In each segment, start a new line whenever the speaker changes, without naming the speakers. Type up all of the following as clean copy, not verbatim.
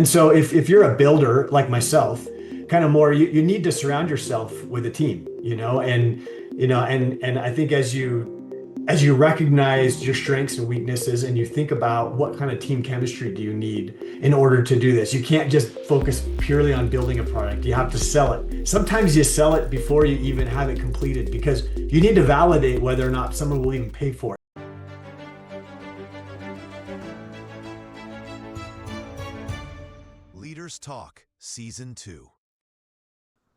And so if you're a builder like myself, kind of more, you need to surround yourself with a team, and I think as you recognize your strengths and weaknesses and you think about what kind of team chemistry do you need in order to do this. You can't just focus purely on building a product. You have to sell it. Sometimes you sell it before you even have it completed because you need to validate whether or not someone will even pay for it.
Leaders Talk, Season 2.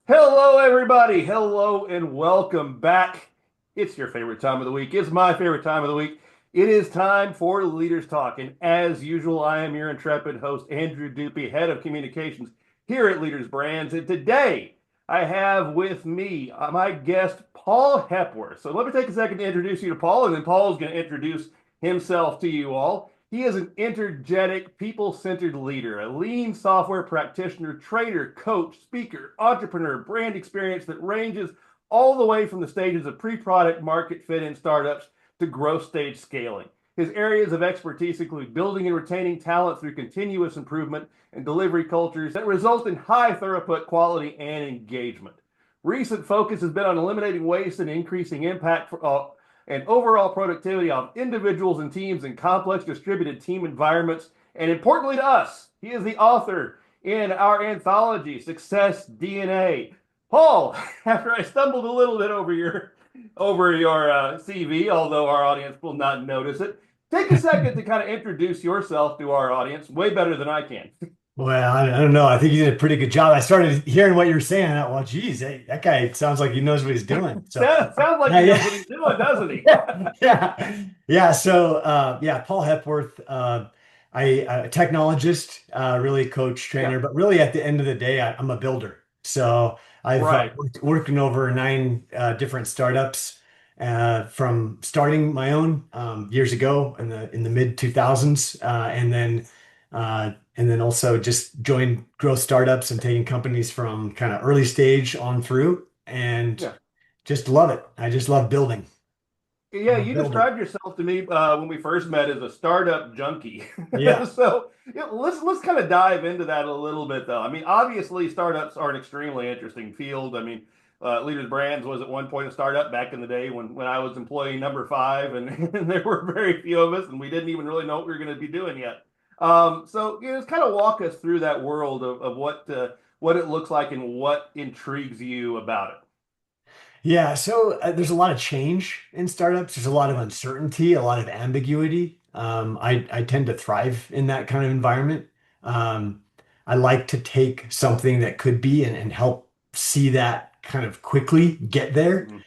Hello, everybody. Hello, and welcome back. It's your favorite time of the week. It's my favorite time of the week. It is time for Leaders Talk. And as usual, I am your intrepid host, Andrew Dupe, head of communications here at Leaders Brands. And today I have with me my guest, Paul Hepworth. So let me take a second to introduce you to Paul, and then Paul is going to introduce himself to you all. He is an energetic, people-centered leader, a lean software practitioner, trainer, coach, speaker, entrepreneur, brand experience that ranges all the way from the stages of pre-product market fit in startups to growth stage scaling. His areas of expertise include building and retaining talent through continuous improvement and delivery cultures that result in high throughput quality and engagement. Recent focus has been on eliminating waste and increasing impact and overall productivity of individuals and teams in complex distributed team environments. And importantly to us, he is the author in our anthology, Success DNA. Paul, after I stumbled a little bit over your CV, although our audience will not notice it, take a second to kind of introduce yourself to our audience, way better than I can.
Well, I don't know. I think you did a pretty good job. I started hearing what you were saying. I thought, well, geez, that guy sounds like he knows what he's doing. So,
Sounds like he knows what he's doing, doesn't he?
yeah. So, Paul Hepworth, a technologist, really coach,
Yeah,
trainer, but really at the end of the day, I'm a builder. So I've
right.
worked in over nine different startups, from starting my own years ago in the mid 2000s, and then also just joined growth startups and taking companies from kind of early stage on through, and
Yeah.
just love it. I just love building.
Yeah,
I'm a
you
builder.
described yourself to me when we first met as a startup junkie.
Yeah.
So yeah, let's kind of dive into that a little bit, though. I mean, obviously, startups are an extremely interesting field. I mean, Leaders Brands was at one point a startup back in the day when I was employee number five, and, and there were very few of us, and we didn't even really know what we were going to be doing yet. So just kind of walk us through that world of what it looks like and what intrigues you about it.
Yeah. So there's a lot of change in startups. There's a lot of uncertainty, a lot of ambiguity. I tend to thrive in that kind of environment. Um, I like to take something that could be and help see that kind of quickly get there.
Mhm.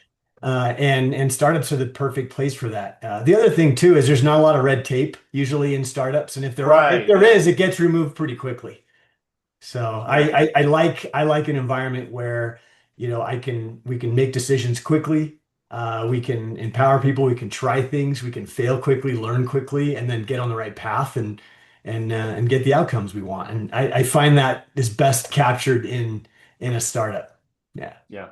And startups are the perfect place for that. The other thing too is there's not a lot of red tape usually in startups, and if
Right.
there is, it gets removed pretty quickly. So
Yeah.
I like an environment where, we can make decisions quickly. We can empower people. We can try things. We can fail quickly, learn quickly, and then get on the right path and get the outcomes we want. And I find that is best captured in a startup. Yeah.
Yeah.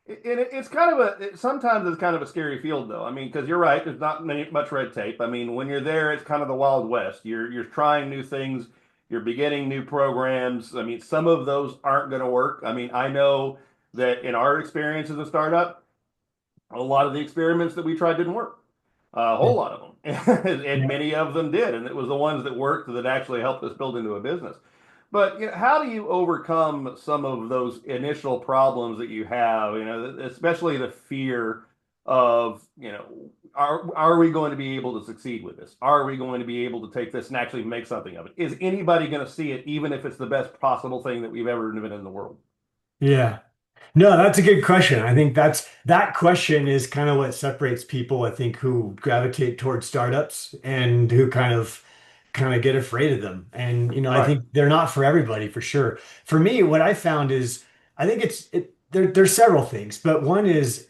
It's kind of sometimes it's kind of a scary field, though. I mean, because you're right, there's not much red tape. I mean, when you're there, it's kind of the Wild West. You're trying new things, you're beginning new programs. I mean, some of those aren't going to work. I mean, I know that in our experience as a startup, a lot of the experiments that we tried didn't work. A whole lot of them, and
Yeah.
many of them did, and it was the ones that worked that actually helped us build into a business. But how do you overcome some of those initial problems that you have? Especially the fear of, are we going to be able to succeed with this? Are we going to be able to take this and actually make something of it? Is anybody going to see it, even if it's the best possible thing that we've ever invented in the world?
Yeah. No, that's a good question. I think that question is kind of what separates people, I think, who gravitate towards startups and who kind of get afraid of them. And I
Right.
think they're not for everybody for sure. For me, what I found is I think there's several things, but one is,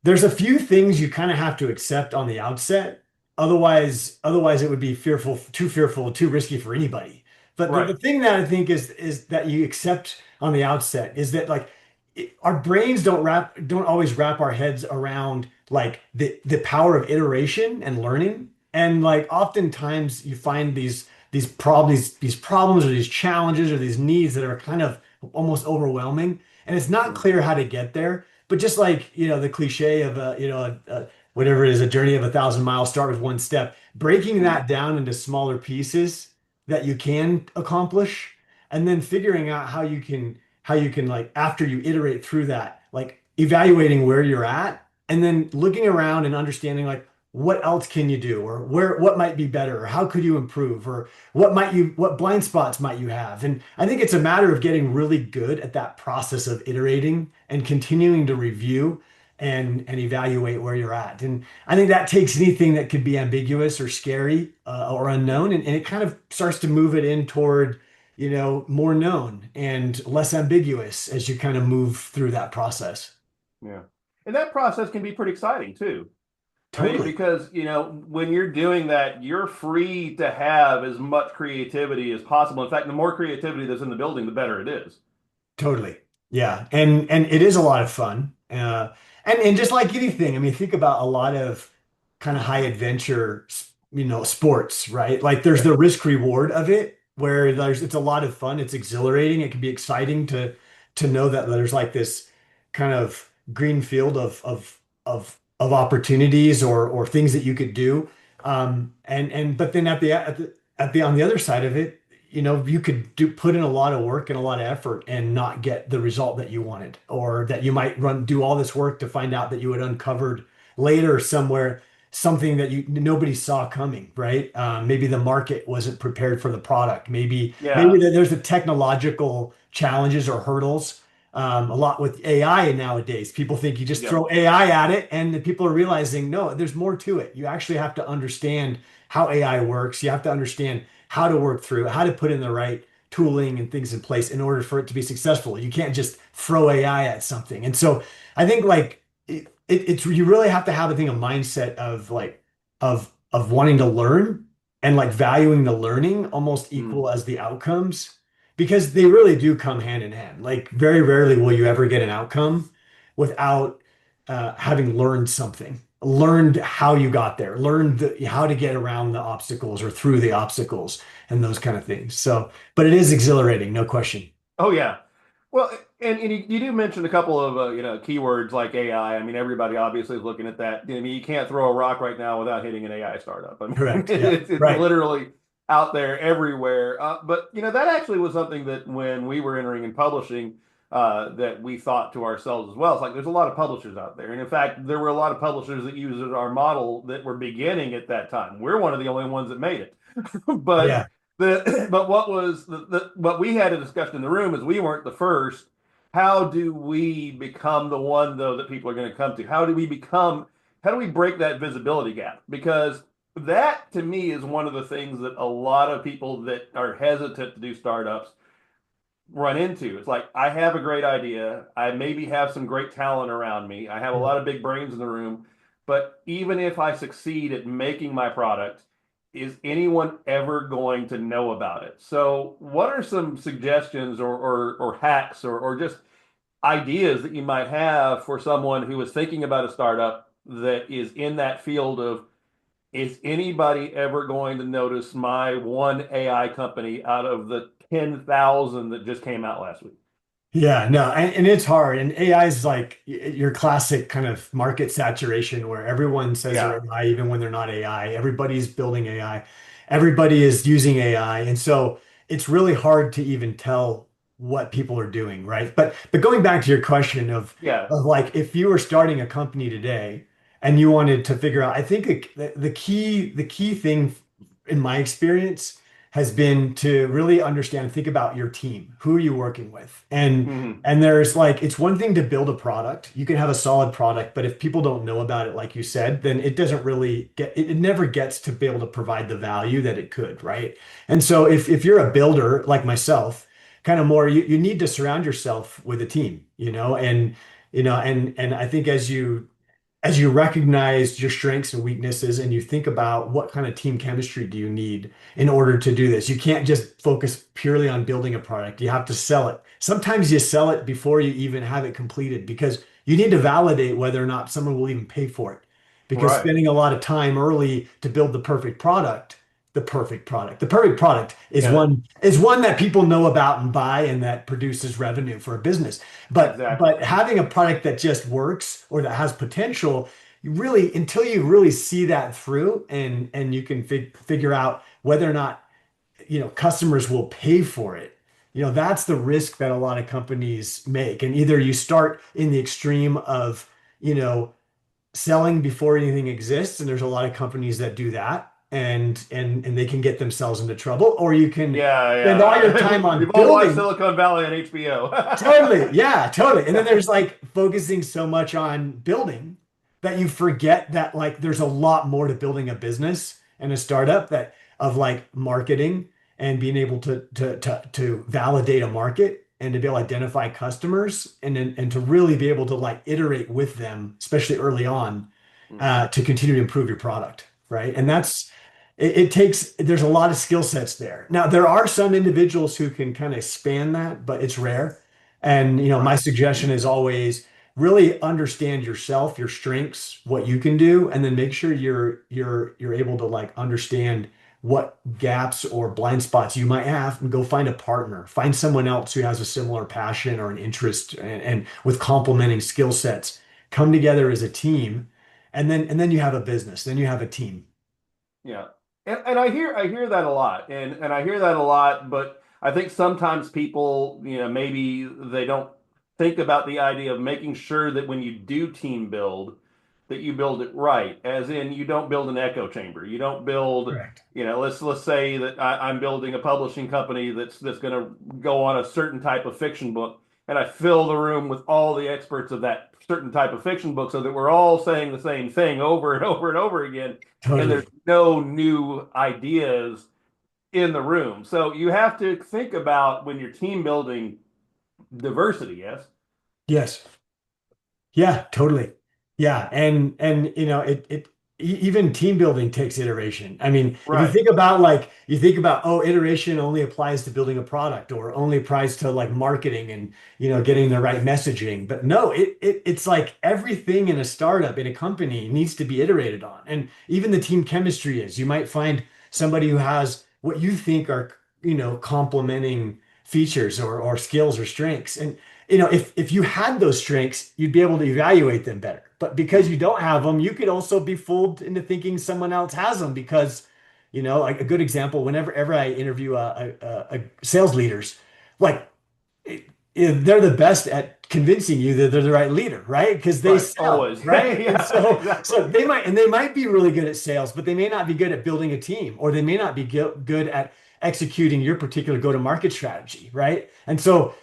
there's a few things you kind of have to accept on the outset. Otherwise it would be fearful, too risky for anybody. But the
Right.
thing that I think is that you accept on the outset is that, like, our brains don't always wrap our heads around, like, the power of iteration and learning. And, like, oftentimes you find these problems or these challenges or these needs that are kind of almost overwhelming, and it's not
Mm,
clear how to get there. But just like, the cliche of whatever it is, a journey of 1,000 miles, start with one step. Breaking
mm,
that down into smaller pieces that you can accomplish, and then figuring out how you can like after you iterate through that, like evaluating where you're at, and then looking around and understanding like what else can you do, or what might be better, or how could you improve, or what blind spots might you have. And I think it's a matter of getting really good at that process of iterating and continuing to review and evaluate where you're at. And I think that takes anything that could be ambiguous or scary, or
yeah,
unknown, and it kind of starts to move it in toward, more known and less ambiguous as you kind of move through that process.
yeah. And that process can be pretty exciting too. I mean,
Totally.
because when you're doing that, you're free to have as much creativity as possible. In fact, the more creativity that's in the building, the better it is.
Totally. Yeah. And it is a lot of fun. And just like anything, I mean, think about a lot of kind of high adventure, sports, right? Like there's
Yeah.
the risk reward of it where it's a lot of fun. It's exhilarating. It can be exciting to know that there's like this kind of green field of opportunities or things that you could do. But then on the other side of it, you could put in a lot of work and a lot of effort and not get the result that you wanted, or that you might do all this work to find out that you had uncovered later somewhere something that nobody saw coming, right? Maybe the market wasn't prepared for the product. Maybe
Yeah.
there's the technological challenges or hurdles. A lot with AI nowadays, people think you just
Yep.
throw AI at it, and the people are realizing no, there's more to it. You actually have to understand how AI works. You have to understand how to work through, how to put in the right tooling and things in place in order for it to be successful. You can't just throw AI at something. And so I think like it's you really have to have, I think, a mindset of like of wanting to learn and like valuing the learning almost
Mm.
equal as the outcomes, because they really do come hand in hand. Like very rarely will you ever get an outcome without having learned something, learned how you got there, learned how to get around the obstacles or through the obstacles and those kind of things. So, but it is exhilarating, no question.
Oh yeah. Well, and you do mention a couple of keywords like AI. I mean, everybody obviously is looking at that. I mean, you can't throw a rock right now without hitting an AI startup. I mean,
Correct. Yeah.
it's
Right.
literally out there everywhere. But that actually was something that when we were entering in publishing, that we thought to ourselves as well. It's like there's a lot of publishers out there, and in fact, there were a lot of publishers that used our model that were beginning at that time. We're one of the only ones that made it, but
Yeah.
but what was what we had a discussion in the room is we weren't the first. How do we become the one though that people are going to come to? How do we break that visibility gap? Because that to me is one of the things that a lot of people that are hesitant to do startups run into. It's like I have a great idea. I maybe have some great talent around me. I have a lot of big brains in the room. But even if I succeed at making my product, is anyone ever going to know about it? So, what are some suggestions or hacks or just ideas that you might have for someone who is thinking about a startup that is in that field of is anybody ever going to notice my one AI company out of the 10,000 that just came out last week?
Yeah, no, and it's hard. And AI is like your classic kind of market saturation where everyone says they're
Yeah,
AI, even when they're not AI. Everybody's building AI. Everybody is using AI. And so it's really hard to even tell what people are doing, right? But going back to your question
yeah.
of like if you were starting a company today and you wanted to figure out, I think the key thing in my experience has been to really understand and think about your team. Who are you working with? And
Hmm.
and there's like it's one thing to build a product. You can have a solid product, but if people don't know about it, like you said, then it doesn't really it never gets to be able to provide the value that it could, right? And so if you're a builder like myself, kind of more you need to surround yourself with a team, and I think as you recognize your strengths and weaknesses and you think about what kind of team chemistry do you need in order to do this. You can't just focus purely on building a product. You have to sell it. Sometimes you sell it before you even have it completed because you need to validate whether or not someone will even pay for it. Because
Right.
spending a lot of time early to build the perfect product the perfect product. The perfect product
Yeah,
is one that people know about and buy and that produces revenue for a business.
exactly.
But having a product that just works or that has potential, you really until you really see that through and you can figure out whether or not customers will pay for it. That's the risk that a lot of companies make. And either you start in the extreme of, you know, selling before anything exists, and there's a lot of companies that do that, and they can get themselves into trouble, or you can
Yeah,
spend all your
yeah.
time on
We've all watched
building.
Silicon Valley on HBO.
Totally. Yeah, totally. And then
Yeah,
there's like focusing so much on building that you forget that like there's a lot more to building a business and a startup that of like marketing and being able to validate a market and to be able to identify customers and to really be able to like iterate with them, especially early on,
hmm,
to continue to improve your product, right? And it takes there's a lot of skill sets there. Now there are some individuals who can kind of span that, but it's rare. And my
right.
suggestion is always really understand yourself, your strengths, what you can do, and then make sure you're able to like understand what gaps or blind spots you might have and go find a partner. Find someone else who has a similar passion or an interest and with complementing skill sets. Come together as a team, and then you have a business, then you have a team.
Yeah. And I hear that a lot. And I hear that a lot, but I think sometimes people, maybe they don't think about the idea of making sure that when you do team build, that you build it right. As in you don't build an echo chamber. You don't build,
Correct.
let's say that I'm building a publishing company that's gonna go on a certain type of fiction book, and I fill the room with all the experts of that certain type of fiction book so that we're all saying the same thing over and over and over again and there's
Totally.
no new ideas in the room. So you have to think about when you're team building diversity, yes?
Yes. Yeah, totally. Yeah, and even team building takes iteration. I mean, if you
Right.
think about like you think about iteration only applies to building a product or only applies to like marketing and getting the right messaging. But no, it's like everything in a startup, in a company needs to be iterated on. And even the team chemistry is. You might find somebody who has what you think are, complementing features or skills or strengths. And if you had those strengths, you'd be able to evaluate them better. But because you
Mhm.
don't have them, you could also be fooled into thinking someone else has them because, like a good example, whenever ever I interview a sales leaders, like they're the best at convincing you that they're the right leader, right? Because they
Right.
sell,
Always.
right? And
Yeah,
so
exactly.
they might be really good at sales, but they may not be good at building a team, or they may not be good at executing your particular go-to-market strategy, right? And so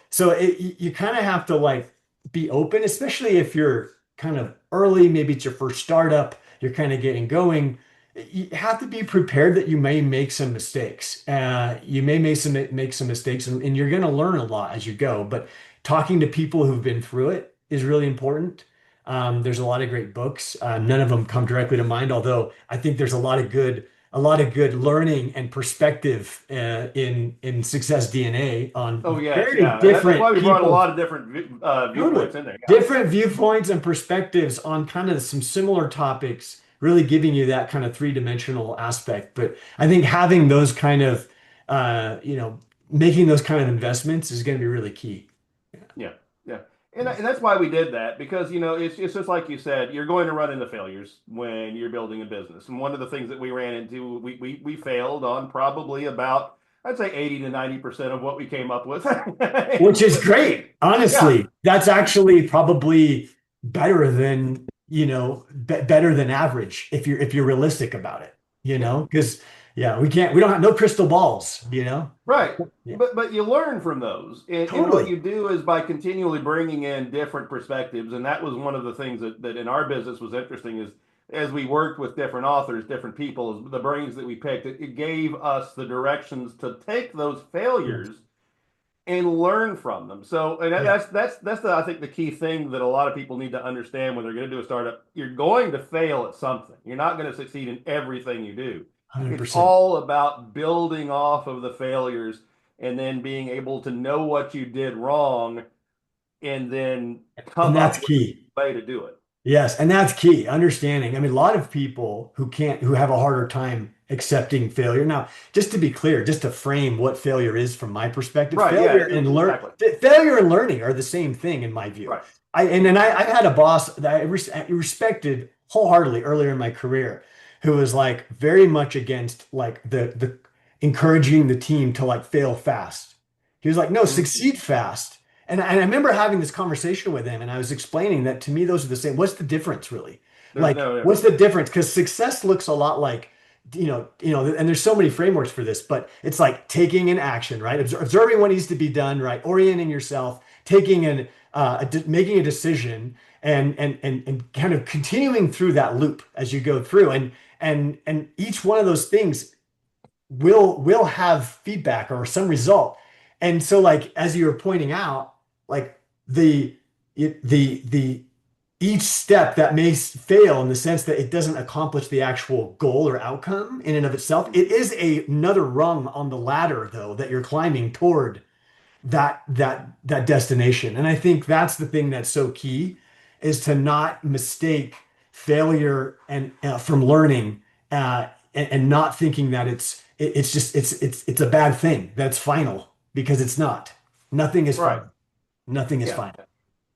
you kind of have to like be open, especially if you're kind of early, maybe it's your first startup, you're kind of getting going. You have to be prepared that you may make some mistakes. You may make some mistakes, and you're going to learn a lot as you go. But talking to people who've been through it is really important. There's a lot of great books. None of them come directly to mind, although I think there's a lot of good learning and perspective in Success DNA
Oh
on
yes,
very
yeah. That's why
different
we brought a
people.
lot of different
Totally.
viewpoints in there. Yeah.
Different viewpoints and perspectives on kind of some similar topics, really giving you that kind of three-dimensional aspect. But I think having those kind of, making those kind of investments is going to be really key.
Yeah, yeah, and that's why we did that because it's just like you said, you're going to run into failures when you're building a business, and one of the things that we ran into, we failed on probably about I'd say 80 to 90% of what we came up with.
Which is
But
great.
yeah,
Honestly, that's actually probably better than, better than average if you're realistic about it,
yeah,
because yeah, we don't have no crystal balls.
right.
Yeah,
But you learn from those, and what
totally.
you do is by continually bringing in different perspectives, and that was one of the things that in our business was interesting is as we worked with different authors, different people, the brains that we picked, it gave us the directions to take those
Yes.
failures and learn from them. So, and
Yeah,
that's I think the key thing that a lot of people need to understand when they're going to do a startup. You're going to fail at something. You're not going to succeed in everything you do. It's
100%.
all about building off of the failures and then being able to know what you did wrong and then
And
come
that's
up with
key.
a way to do it.
Yes, and that's key. Understanding. I mean, a lot of people who have a harder time accepting failure. Now, just to be clear, just to frame what failure is from my perspective,
Right. Yeah. Exactly.
failure and learning are the same thing in my view.
Right.
I had a boss that I respected wholeheartedly earlier in my career who was like very much against like the encouraging the team to like fail fast. He was like, no,
Mhm.
succeed fast. And I remember having this conversation with him, and I was explaining that to me, those are the same. What's the difference, really?
There's
Like,
no
what's
difference.
the difference? Because success looks a lot like, and there's so many frameworks for this, but it's like taking an action, right? Observing what needs to be done, right? Orienting yourself, making a decision, and kind of continuing through that loop as you go through, and each one of those things will have feedback or some result. And so like as you were pointing out, like the each step that may fail in the sense that it doesn't accomplish the actual goal or outcome in and of itself, it is another rung on the ladder though that you're climbing toward that destination. And I think that's the thing that's so key is to not mistake failure and from learning and not thinking that it's a bad thing that's final because it's not. Nothing is
Right.
final. Nothing is
Yeah.
final.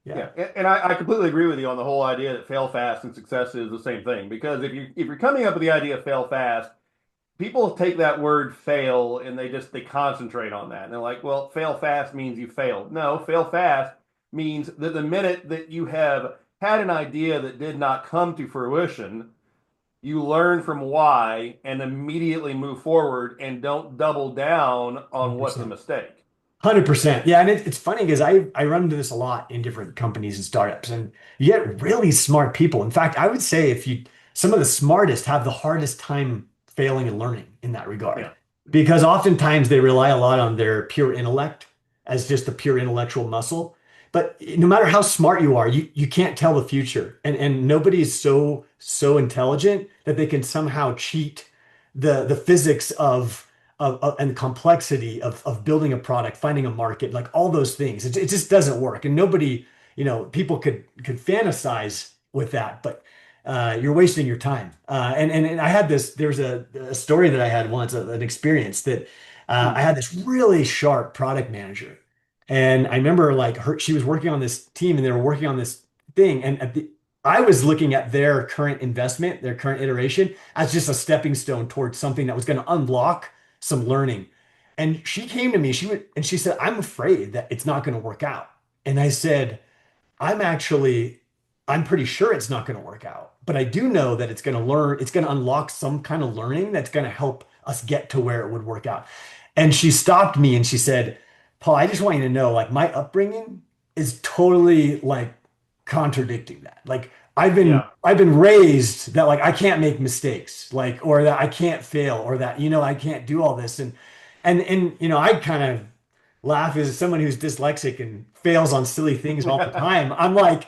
Yeah.
Yeah, and I completely agree with you on the whole idea that fail fast and success is the same thing. Because if you're coming up with the idea of fail fast, people take that word fail and they concentrate on that. And they're like, well, fail fast means you failed. No, fail fast means that the minute that you have had an idea that did not come to fruition, you learn from why and immediately move forward and don't double down on what's the
100%.
mistake.
100%. Yeah. And it's funny because I run into this a lot in different companies and startups, and you get really smart people. In fact, I would say some of the smartest have the hardest time failing and learning in that regard
Yeah.
because oftentimes they rely a lot on their pure intellect as just a pure intellectual muscle. But no matter how smart you are, you can't tell the future. And nobody is so intelligent that they can somehow cheat the physics and complexity of building a product, finding a market, like all those things. It just doesn't work. And nobody, people could fantasize with that, but you're wasting your time. And I had there's a story that I had once, an experience that I
Hmm.
had this really sharp product manager. And I remember like she was working on this team and they were working on this thing. And I was looking at their current investment, their current iteration as just a stepping stone towards something that was going to unlock some learning. And she came to me, she said, I'm afraid that it's not going to work out. And I said, I'm actually, I'm pretty sure it's not going to work out, but I do know that it's going to unlock some kind of learning that's going to help us get to where it would work out. And she stopped me and she said, Paul, I just want you to know, like my upbringing is totally like contradicting that. Like
Yeah.
I've been raised that like I can't make mistakes, like or that I can't fail, or that I can't do all this. And I kind of laugh as someone who's dyslexic and fails on silly things all the time. I'm like,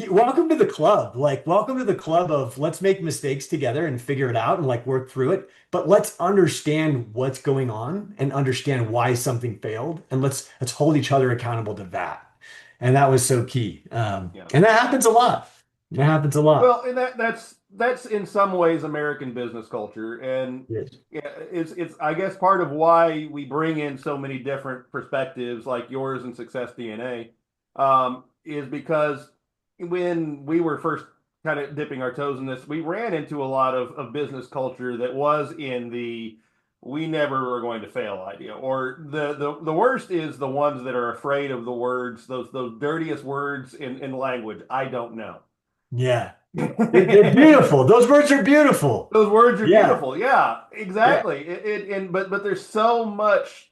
welcome to the club. Like, welcome to the club of let's make mistakes together and figure it out and like work through it. But let's understand what's going on and understand why something failed. And let's hold each other accountable to that. And that was so key.
Yeah.
And that happens a lot. It happens a lot.
Well, and that's in some ways American business culture, and
Yes.
yeah, it's I guess part of why we bring in so many different perspectives like yours and Success DNA, is because when we were first kind of dipping our toes in this, we ran into a lot of business culture that was in the we never are going to fail idea, or the worst is the ones that are afraid of the words, those dirtiest words in language. I don't know.
Yeah. They're beautiful. Those words are beautiful.
Those words are
Yeah.
beautiful. Yeah,
Yeah.
exactly. And but there's so much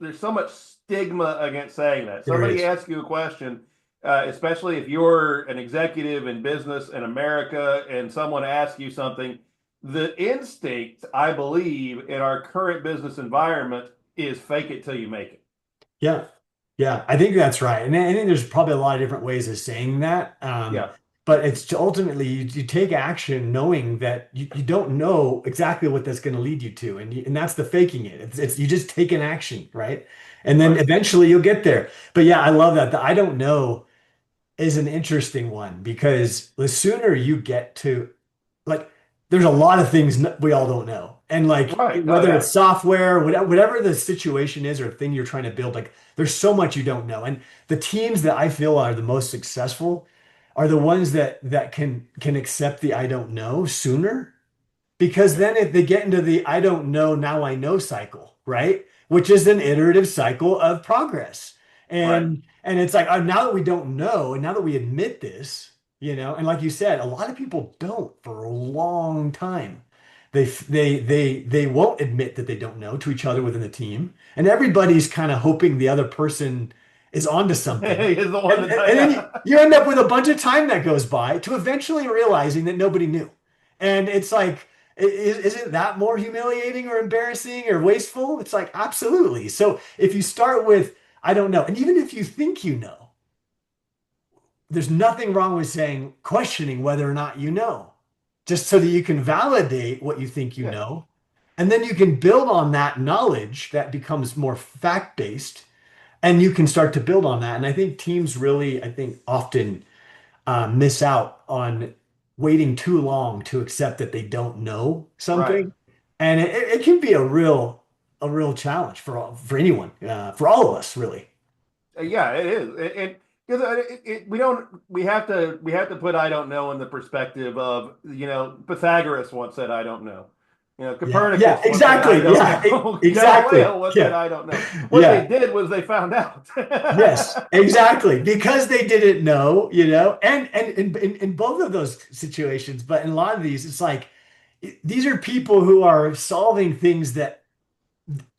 stigma against saying that.
There
Somebody
is.
asks you a question, especially if you're an executive in business in America, and someone asks you something. The instinct, I believe, in our current business environment is fake it till you make it.
Yeah. Yeah. I think that's right. And I think there's probably a lot of different ways of saying that.
Yeah,
But it's ultimately you take action knowing that you don't know exactly what that's going to lead you to. And that's the faking it. It's you just take an action, right? And then
right.
eventually you'll get there. But yeah, I love that. The I don't know is an interesting one because the sooner you get to like, there's a lot of things we all don't know. And like
Right. Oh
whether
yeah.
it's software, whatever the situation is or thing you're trying to build, like there's so much you don't know. And the teams that I feel are the most successful are the ones that can accept the I don't know sooner because
Yeah.
then if they get into the I don't know, now I know cycle, right? Which is an iterative cycle of progress.
Right.
And it's like now that we don't know, and now that we admit this, and like you said, a lot of people don't for a long time. They won't admit that they don't know to each other within the team, and everybody's kind of hoping the other person is onto something.
Is the one
And,
that
and, and then you,
yeah.
you end up with a bunch of time that goes by to eventually realizing that nobody knew. And it's like, isn't that more humiliating or embarrassing or wasteful? It's like, absolutely. So if you start with, I don't know, and even if you think you know, there's nothing wrong with saying, questioning whether or not you know, just so that you can validate what you think you
Yeah.
know. And then you can build on that knowledge that becomes more fact-based, and you can start to build on that. And I think teams really, I think, often miss out on waiting too long to accept that they don't know
Right.
something, and it can be a real challenge for anyone, for all of us, really.
Yeah, it is. And because we have to put I don't know in the perspective of Pythagoras once said I don't know.
Yeah, yeah,
Copernicus once said I
exactly.
don't
Yeah,
know.
exactly.
Galileo once said
Yeah,
I don't know. What they
yeah.
did was they found out.
Yes, exactly. Because they didn't know, and in both of those situations, but in a lot of these, it's like these are people who are solving things that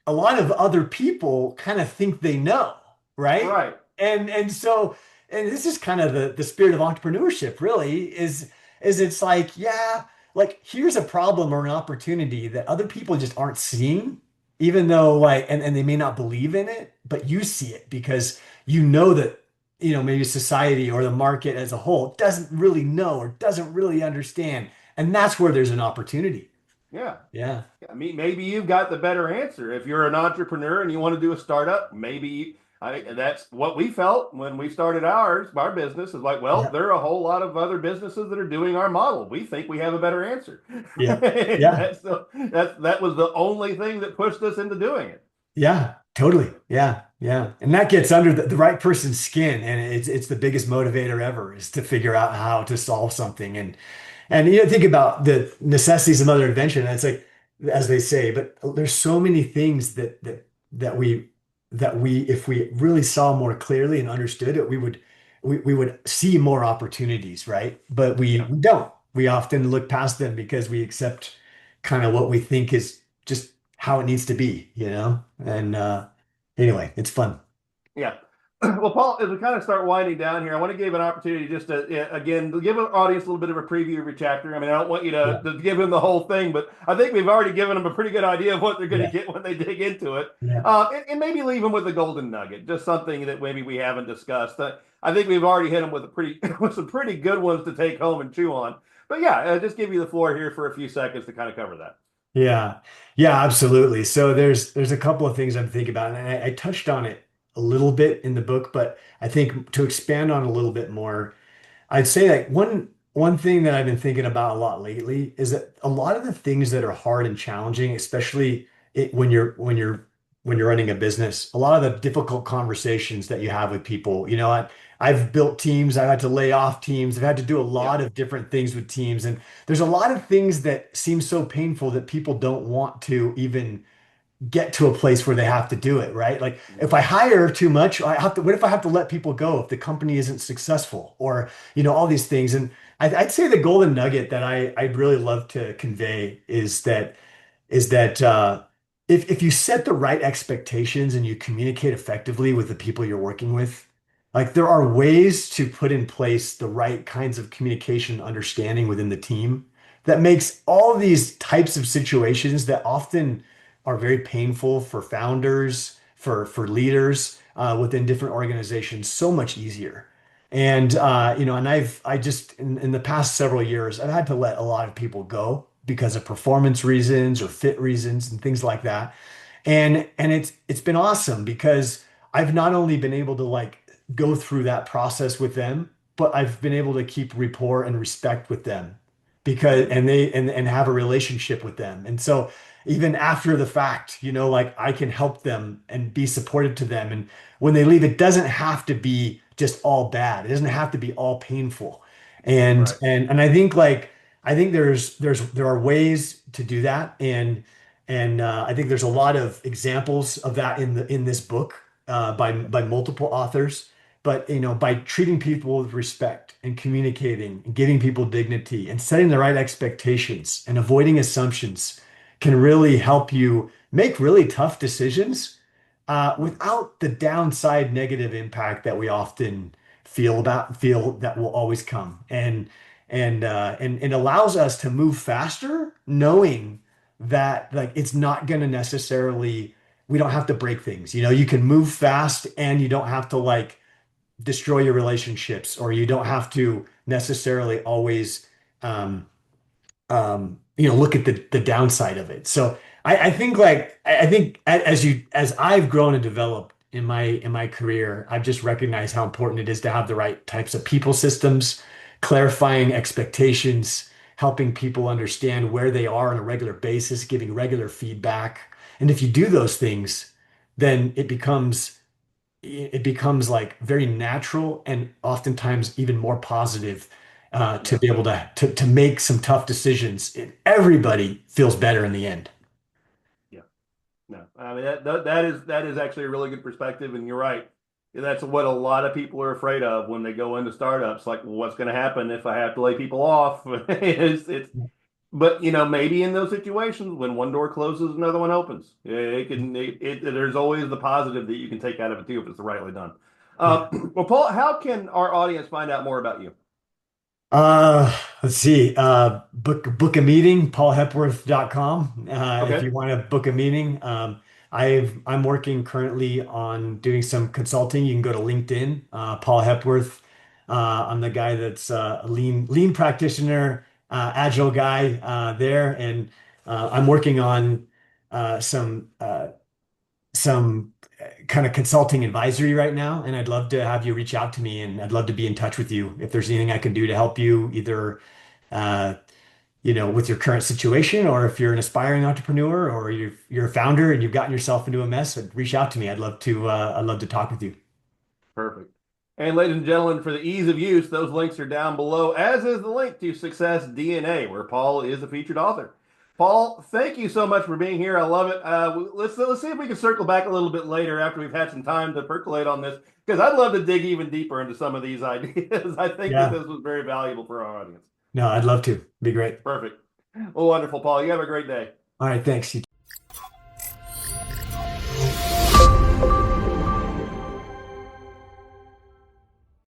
a lot of other people kind of think they know, right?
Right.
And this is kind of the spirit of entrepreneurship, really, is it's like, yeah, like here's a problem or an opportunity that other people just aren't seeing, even though like and they may not believe in it, but you see it because you know that, maybe society or the market as a whole doesn't really know or doesn't really understand. And that's where there's an opportunity.
Yeah.
Yeah.
I mean, maybe you've got the better answer. If you're an entrepreneur and you want to do a startup, that's what we felt when we started our business is like, well,
Yeah.
there are a whole lot of other businesses that are doing our model. We think we have a better answer.
Yeah.
And
Yeah.
that was the only thing that pushed us into doing it.
Yeah, totally. Yeah, yeah. And that gets under the right person's skin, and it's the biggest motivator ever is to figure out how to solve something. And think about the necessities of mother invention. And it's like, as they say, but there's so many things that we if we really saw more clearly and understood it, we would see more opportunities, right? But we,
Yeah.
we don't. We often look past them because we accept kind of what we think is just how it needs to be. And anyway, it's fun.
Yeah. Well, Paul, as we kind of start winding down here, I want to give an opportunity just to, again, to give an audience a little bit of a preview of your chapter. I mean, I don't want you to,
Yeah,
to give them the whole thing, but I think we've already given them a pretty good idea of what they're going to
yeah,
get when they dig into it.
yeah,
And maybe leave them with a golden nugget, just something that maybe we haven't discussed. I think we've already hit them with with some pretty good ones to take home and chew on. But yeah, just give you the floor here for a few seconds to kind of cover that.
yeah, yeah, absolutely. So there's a couple of things I'm thinking about, and I touched on it a little bit in the book, but I think to expand on a little bit more, I'd say like one thing that I've been thinking about a lot lately is that a lot of the things that are hard and challenging, especially when you're running a business, a lot of the difficult conversations that you have with people, I've built teams, I've had to lay off teams, I've had to do a
Yeah.
lot of different things with teams, and there's a lot of things that seem so painful that people don't want to even get to a place where they have to do it, right? Like if I hire too much, what if I have to let people go if the company isn't successful or, all these things. And I'd say the golden nugget that I'd really love to convey is that if you set the right expectations and you communicate effectively with the people you're working with, like there are ways to put in place the right kinds of communication and understanding within the team that makes all these types of situations that often are very painful for founders, for leaders within different organizations, so much easier. And I just in the past several years, I've had to let a lot of people go because of performance reasons or fit reasons and things like that. And it's been awesome because I've not only been able to like go through that process with them, but I've been able to keep rapport and respect with them because
Mhm.
and have a relationship with them. And so even after the fact, like I can help them and be supportive to them. And when they leave, it doesn't have to be just all bad. It doesn't have to be all painful. And
Right.
and I think there are ways to do that. And I think there's a lot of examples of that in this book by multiple authors. But by treating people with respect and communicating and giving people dignity and setting the right expectations and avoiding assumptions can really help you make really tough decisions without the downside negative impact that we often feel that will always come. And it allows us to move faster, knowing that like it's not going to necessarily, we don't have to break things. You can move fast and you don't have to like destroy your relationships, or you don't have to necessarily always um, look at the downside of it. So I think as I've grown and developed in my career, I've just recognized how important it is to have the right types of people systems, clarifying expectations, helping people understand where they are on a regular basis, giving regular feedback. And if you do those things, then it becomes like very natural and oftentimes even more positive to
Yeah.
be able to make some tough decisions. Everybody feels better in the end.
Yeah. No, I mean that is actually a really good perspective, and you're right. That's what a lot of people are afraid of when they go into startups. Like, well, what's going to happen if I have to lay people off? But maybe in those situations when one door closes, another one opens. There's always the positive that you can take out of it too if it's rightly done.
Yeah.
Well, Paul, how can our audience find out more about you?
Let's see. Book a meeting, paulhepworth.com. If
Okay,
you want to book a meeting. I'm working currently on doing some consulting. You can go to LinkedIn, Paul Hepworth. I'm the guy that's a lean practitioner, agile guy there, and I'm working on some kind of consulting advisory right now, and I'd love to have you reach out to me, and I'd love to be in touch with you if there's anything I can do to help you, either uh, with your current situation, or if you're an aspiring entrepreneur, or you're a founder and you've gotten yourself into a mess. Reach out to me. I'd love to talk with you.
perfect. And ladies and gentlemen, for the ease of use, those links are down below, as is the link to Success DNA, where Paul is a featured author. Paul, thank you so much for being here. I love it. Let's see if we can circle back a little bit later after we've had some time to percolate on this, because I'd love to dig even deeper into some of these ideas. I think that
Yeah.
this was very valuable for our audience.
No, I'd love to. Be great.
Perfect. Well, wonderful, Paul. You have a great day.
All right. Thanks. You